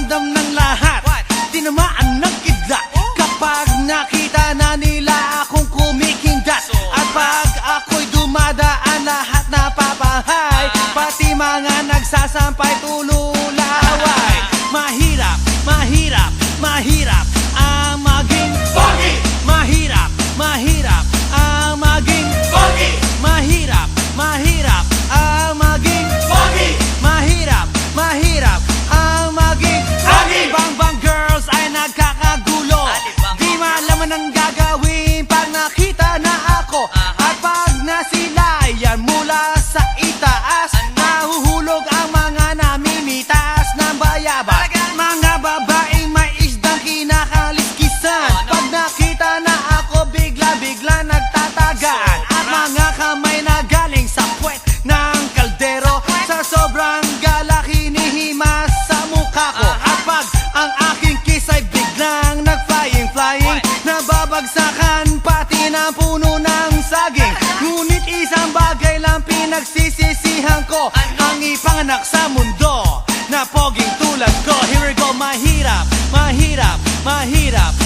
ramdam ng lahat. Tinamaan ng kidlat kapag nakita na nila akong kumikindat. At pag ako'y dumadaan, lahat napapahay, pati mga nagsasampay tululaway. Mahirap, mahirap, mahirap ang maging pogi. Mahirap, mahirap ang maging pogi. Mahirap, mahirap ang maging pogi. Mahirap, mahirap ang maging pogi. Bang-bang girls ay nagkakagulo, di malaman ang gagawin pag nakita na ako. At pag nasilayan mula sa itaas, nahuhulog ang mga namimitas ng bayabas. Mga babaeng may isdang kinakaliskisan, pag nakita na ako bigla-bigla nagtatagaan. At mga kamay na galing sa puwet ng kaldero, sa sobrang galak hinihimas sa mukha ko. At pag ang aking kiss ay biglang nag-flying, nababagsakan pati ng puno ng saging. Ngunit isang bagay lang pinagsisisihan ko, ang ipanganak sa mundo na poging tulad ko. Here we go, mahirap, mahirap, mahirap